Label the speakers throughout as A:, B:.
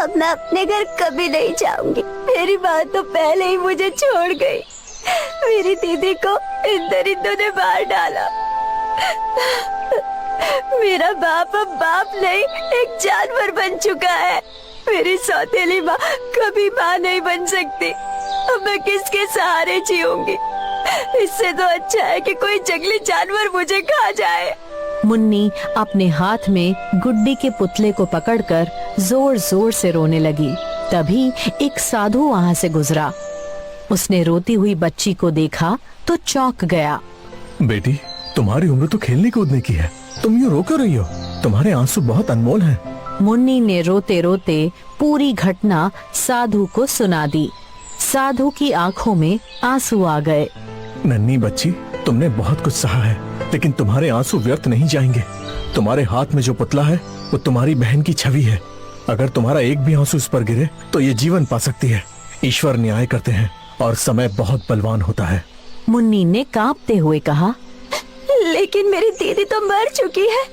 A: अब मैं अपने घर कभी नहीं जाऊंगी। मेरी माँ तो पहले ही मुझे छोड़ गई। मेरी दीदी को इन दरिंदों ने मार डाला। मेरा बाप अब बाप नहीं, एक जानवर बन चुका है। मेरी सौतेली माँ कभी माँ नहीं बन सकती। अब मैं किसके सहारे जीऊंगी? इससे तो अच्छा है कि कोई जंगली जानवर मुझे खा जाए।
B: मुन्नी अपने हाथ में गुड्डी के पुतले को पकड़कर जोर जोर से रोने लगी। तभी एक साधु वहाँ से गुजरा। उसने रोती हुई बच्ची को देखा तो चौंक गया।
C: बेटी, तुम्हारी उम्र तो खेलने कूदने की है, तुम यूँ रो क्यों रही हो? तुम्हारे आंसू बहुत अनमोल हैं।
B: मुन्नी ने रोते रोते पूरी घटना साधु को सुना दी। साधु की आंखों में आंसू आ गए।
C: नन्ही बच्ची, तुमने बहुत कुछ सहा है, लेकिन तुम्हारे आंसू व्यर्थ नहीं जाएंगे। तुम्हारे हाथ में जो पुतला है वो तुम्हारी बहन की छवि है। अगर तुम्हारा एक भी आंसू इस पर गिरे तो ये जीवन पा सकती है। ईश्वर न्याय करते हैं और समय बहुत बलवान होता है।
B: मुन्नी ने कांपते हुए कहा,
A: लेकिन मेरी दीदी तो मर चुकी है,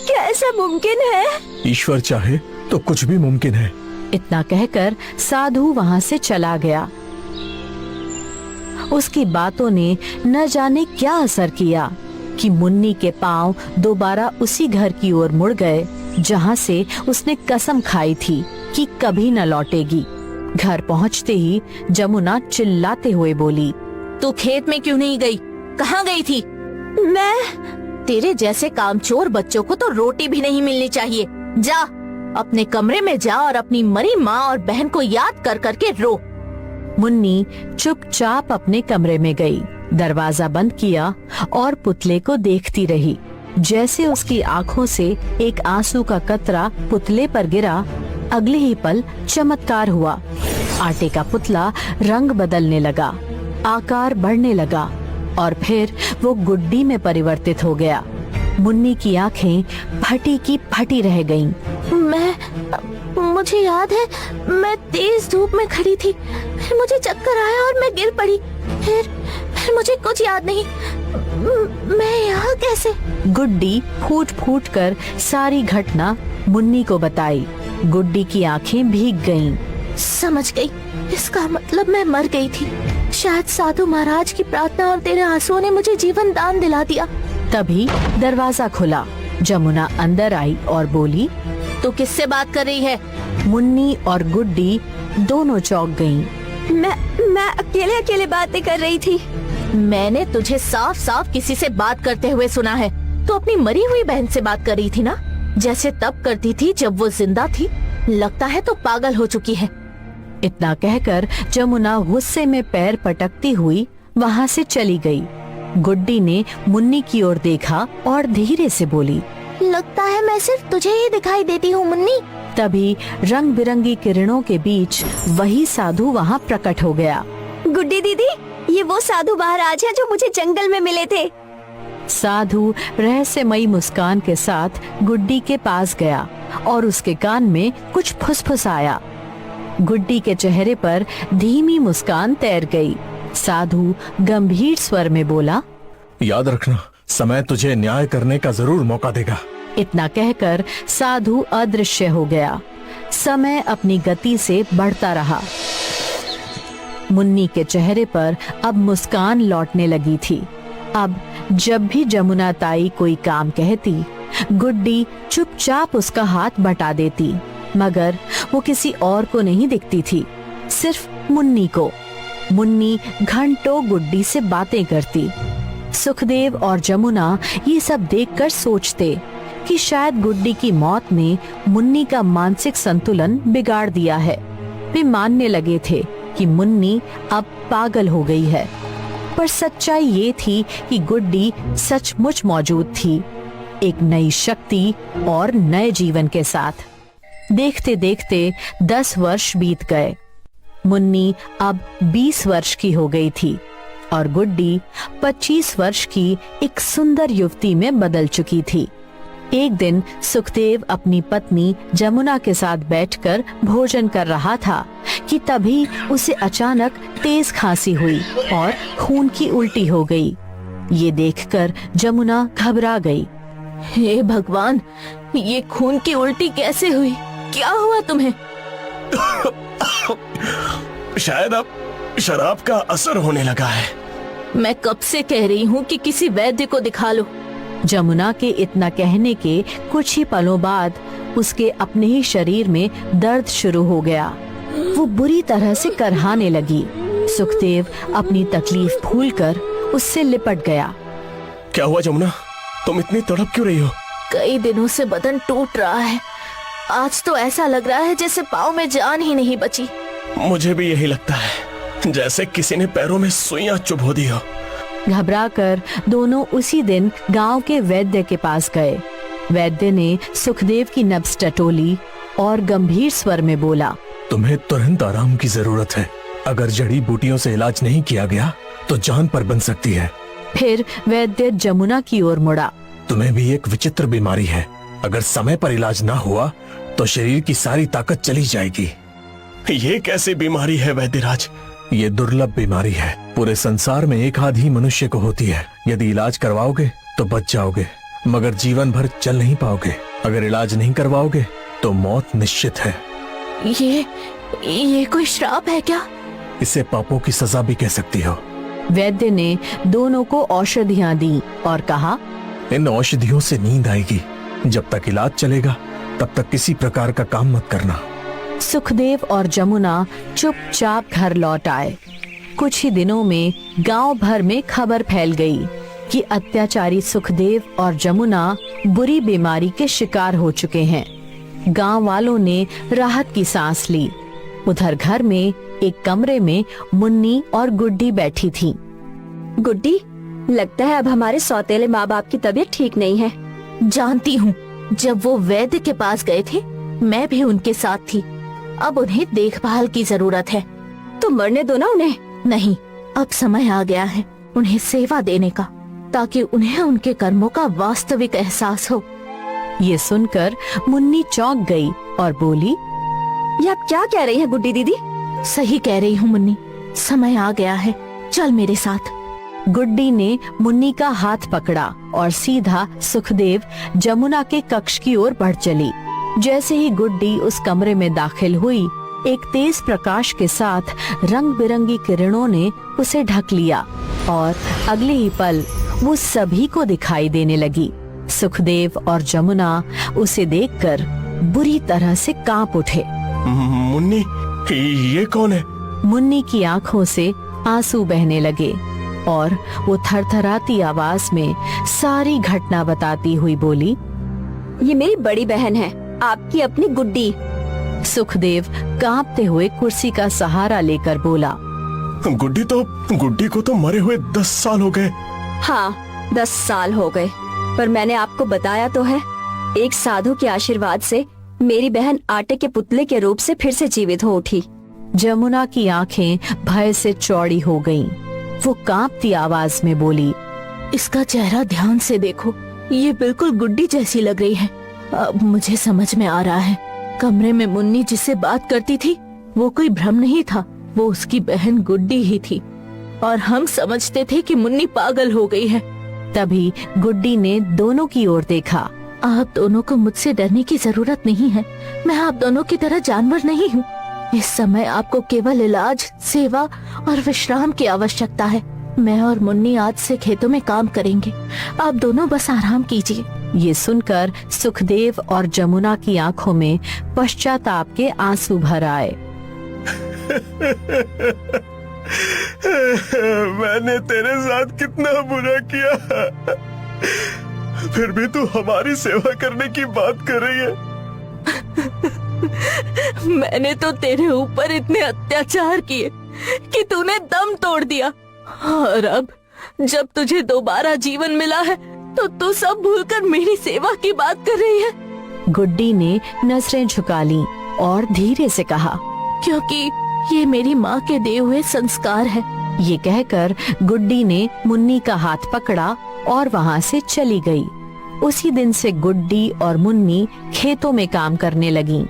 A: क्या ऐसा मुमकिन है?
C: ईश्वर चाहे तो कुछ भी मुमकिन है।
B: इतना कहकर साधु वहाँ से चला गया। उसकी बातों ने न जाने क्या असर किया कि मुन्नी के पांव दोबारा उसी घर की ओर मुड़ गए जहाँ से उसने कसम खाई थी कि कभी न लौटेगी। घर पहुँचते ही जमुना चिल्लाते हुए बोली,
D: तू खेत में क्यों नहीं गई? कहाँ गई थी? तेरे जैसे कामचोर बच्चों को तो रोटी भी नहीं मिलनी चाहिए। जा अपने कमरे में जा और अपनी मरी माँ और बहन को याद कर करके रो।
B: मुन्नी चुपचाप अपने कमरे में गई, दरवाजा बंद किया और पुतले को देखती रही। जैसे उसकी आंखों से एक आंसू का कतरा पुतले पर गिरा, अगले ही पल चमत्कार हुआ। आटे का पुतला रंग बदलने लगा, आकार बढ़ने लगा और फिर वो गुड्डी में परिवर्तित हो गया। मुन्नी की आंखें फटी की फटी रह गईं।
D: मुझे याद है, मैं तेज धूप में खड़ी थी, फिर मुझे चक्कर आया और मैं गिर पड़ी। फिर मुझे कुछ याद नहीं। मैं यहाँ कैसे?
B: गुड्डी फूट फूट कर सारी घटना मुन्नी को बताई। गुड्डी की आंखें भीग गईं।
D: समझ गई, इसका मतलब मैं मर गई थी। शायद साधु महाराज की प्रार्थना और तेरे आंसुओं ने मुझे जीवन दान दिला दिया।
B: तभी दरवाजा खुला। जमुना अंदर आई और बोली,
D: तू किससे बात कर रही है?
B: मुन्नी और गुड्डी दोनों चौंक गईं।
A: मैं अकेले अकेले बातें कर रही थी।
D: मैंने तुझे साफ साफ किसी से बात करते हुए सुना है। तू अपनी मरी हुई बहन से बात कर रही थी ना, जैसे तब करती थी जब वो जिंदा थी। लगता है तो पागल हो चुकी है।
B: इतना कहकर जमुना गुस्से में पैर पटकती हुई वहाँ से चली गई। गुड्डी ने मुन्नी की ओर देखा और धीरे से बोली,
D: लगता है मैं सिर्फ तुझे ही दिखाई देती हूँ मुन्नी।
B: तभी रंग बिरंगी किरणों के बीच वही साधु वहाँ प्रकट हो गया।
A: गुड्डी दीदी, ये वो साधु महाराज हैं जो मुझे जंगल में मिले थे।
B: साधु रहस्यमयी मुस्कान के साथ गुड्डी के पास गया और उसके कान में कुछ फुसफुसाया। गुड्डी के चेहरे पर धीमी मुस्कान तैर गई। साधु गंभीर स्वर में बोला,
C: याद रखना, समय तुझे न्याय करने का जरूर मौका देगा।
B: इतना कहकर साधु अदृश्य हो गया। समय अपनी गति से बढ़ता रहा। मुन्नी के चेहरे पर अब मुस्कान लौटने लगी थी। अब जब भी जमुना ताई कोई काम कहती, गुड्डी चुपचाप उसका हाथ बटा देती, मगर वो किसी और को नहीं दिखती थी, सिर्फ मुन्नी को। मुन्नी घंटों गुड्डी से बातें करती। सुखदेव और जमुना ये सब देखकर सोचते कि शायद गुड्डी की मौत ने मुन्नी का मानसिक संतुलन बिगाड़ दिया है। वे मानने लगे थे कि मुन्नी अब पागल हो गई है, पर सच्चाई ये थी कि गुड्डी सचमुच मौजूद थी, एक नई शक्ति और नए जीवन के साथ। देखते देखते 10 वर्ष बीत गए। मुन्नी अब 20 वर्ष की हो गई थी और गुड्डी 25 वर्ष की एक सुंदर युवती में बदल चुकी थी। एक दिन सुखदेव अपनी पत्नी जमुना के साथ बैठकर भोजन कर रहा था कि तभी उसे अचानक तेज खांसी हुई और खून की उल्टी हो गई। ये देखकर जमुना घबरा गई।
D: हे भगवान, ये खून की उल्टी कैसे हुई? क्या हुआ तुम्हें?
E: शायद अब शराब का असर होने लगा है।
D: मैं कब से कह रही हूँ कि किसी वैद्य को दिखा लो।
B: जमुना के इतना कहने के कुछ ही पलों बाद उसके अपने ही शरीर में दर्द शुरू हो गया। वो बुरी तरह से करहाने लगी। सुखदेव अपनी तकलीफ भूलकर उससे लिपट गया।
E: क्या हुआ जमुना, तुम इतनी तड़प क्यों रही हो?
D: कई दिनों से बदन टूट रहा है। आज तो ऐसा लग रहा है जैसे पाँव में जान ही नहीं बची।
E: मुझे भी यही लगता है, जैसे किसी ने पैरों में सुइयां चुभो दी हो।
B: घबराकर दोनों उसी दिन गांव के वैद्य के पास गए। वैद्य ने सुखदेव की नब्ज टटोली और गंभीर स्वर में बोला,
C: तुम्हें तुरंत आराम की जरूरत है। अगर जड़ी बूटियों से इलाज नहीं किया गया तो जान पर बन सकती है।
B: फिर वैद्य जमुना की ओर मुड़ा।
C: तुम्हें भी एक विचित्र बीमारी है। अगर समय पर इलाज ना हुआ तो शरीर की सारी ताकत चली जाएगी।
E: ये कैसी बीमारी है वैद्यराज?
C: ये दुर्लभ बीमारी है। पूरे संसार में एक आध ही मनुष्य को होती है। यदि इलाज करवाओगे तो बच जाओगे, मगर जीवन भर चल नहीं पाओगे। अगर इलाज नहीं करवाओगे तो मौत निश्चित है।
D: ये कोई श्राप है क्या?
C: इसे पापों की सजा भी कह सकती हो।
B: वैद्य ने दोनों को औषधियाँ दी और कहा,
C: इन औषधियों से नींद आएगी। जब तक इलाज चलेगा तब तक किसी प्रकार का काम मत करना।
B: सुखदेव और जमुना चुपचाप घर लौट आए। कुछ ही दिनों में गांव भर में खबर फैल गई कि अत्याचारी सुखदेव और जमुना बुरी बीमारी के शिकार हो चुके हैं। गांव वालों ने राहत की सांस ली। उधर घर में एक कमरे में मुन्नी और गुड्डी बैठी थी।
A: गुड्डी, लगता है अब हमारे सौतेले माँ बाप की तबीयत ठीक नहीं है।
D: जानती हूँ, जब वो वैद्य के पास गए थे मैं भी उनके साथ थी। अब उन्हें देखभाल की जरूरत है।
A: तो मरने दो ना उन्हें।
D: नहीं, अब समय आ गया है उन्हें सेवा देने का, ताकि उन्हें उनके कर्मों का वास्तविक एहसास हो।
B: ये सुनकर मुन्नी चौंक गई और बोली,
A: ये आप क्या कह रही हैं गुड्डी दीदी?
D: सही कह रही हूँ मुन्नी, समय आ गया है, चल मेरे साथ।
B: गुड्डी ने मुन्नी का हाथ पकड़ा और सीधा सुखदेव जमुना के कक्ष की ओर बढ़ चली। जैसे ही गुड्डी उस कमरे में दाखिल हुई, एक तेज प्रकाश के साथ रंग बिरंगी किरणों ने उसे ढक लिया और अगले ही पल वो सभी को दिखाई देने लगी। सुखदेव और जमुना उसे देखकर बुरी तरह से कांप उठे।
E: मुन्नी, ये कौन है?
B: मुन्नी की आंखों से आंसू बहने लगे और वो थरथराती आवाज में सारी घटना बताती हुई बोली,
A: ये मेरी बड़ी बहन है, आपकी अपनी गुड्डी।
B: सुखदेव कांपते हुए कुर्सी का सहारा लेकर बोला,
E: गुड्डी को तो मरे हुए 10 साल हो गए।
A: हाँ, 10 साल हो गए, पर मैंने आपको बताया तो है, एक साधु के आशीर्वाद से मेरी बहन आटे के पुतले के रूप से फिर से जीवित हो उठी।
B: जमुना की आंखें भय से चौड़ी हो गईं। वो कांपती आवाज में बोली,
D: इसका चेहरा ध्यान से देखो, ये बिल्कुल गुड्डी जैसी लग रही है। अब मुझे समझ में आ रहा है, कमरे में मुन्नी जिससे बात करती थी वो कोई भ्रम नहीं था, वो उसकी बहन गुड्डी ही थी और हम समझते थे कि मुन्नी पागल हो गई है।
B: तभी गुड्डी ने दोनों की ओर देखा।
D: आप दोनों को मुझसे डरने की जरूरत नहीं है, मैं आप दोनों की तरह जानवर नहीं हूँ। इस समय आपको केवल इलाज, सेवा और विश्राम की आवश्यकता है। मैं और मुन्नी आज से खेतों में काम करेंगे, आप दोनों बस आराम कीजिए।
B: ये सुनकर सुखदेव और जमुना की आंखों में पश्चाताप के आंसू भर आए।
E: मैंने तेरे साथ कितना बुरा किया, फिर भी तू हमारी सेवा करने की बात कर रही है।
D: मैंने तो तेरे ऊपर इतने अत्याचार किए कि तूने दम तोड़ दिया, और अब जब तुझे दोबारा जीवन मिला है तो तू सब भूलकर मेरी सेवा की बात कर रही है।
B: गुड्डी ने नजरें झुका ली और धीरे से कहा,
D: क्योंकि ये मेरी माँ के दिए हुए संस्कार है।
B: ये कहकर गुड्डी ने मुन्नी का हाथ पकड़ा और वहाँ से चली गई। उसी दिन से गुड्डी और मुन्नी खेतों में काम करने लगीं।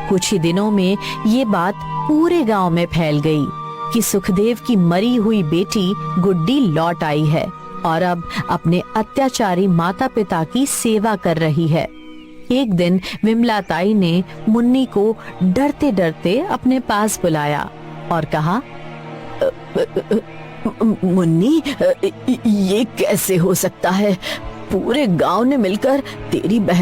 B: कुछ ही दिनों में ये बात पूरे गांव में फैल गई कि सुखदेव की मरी हुई बेटी गुड्डी लौट आई है और अब अपने अत्याचारी माता पिता की सेवा कर रही है। एक दिन विमला ताई ने मुन्नी को डरते डरते अपने पास बुलाया और कहा,
A: मुन्नी, ये कैसे हो सकता है? पूरे गांव ने मिलकर तेरी बहन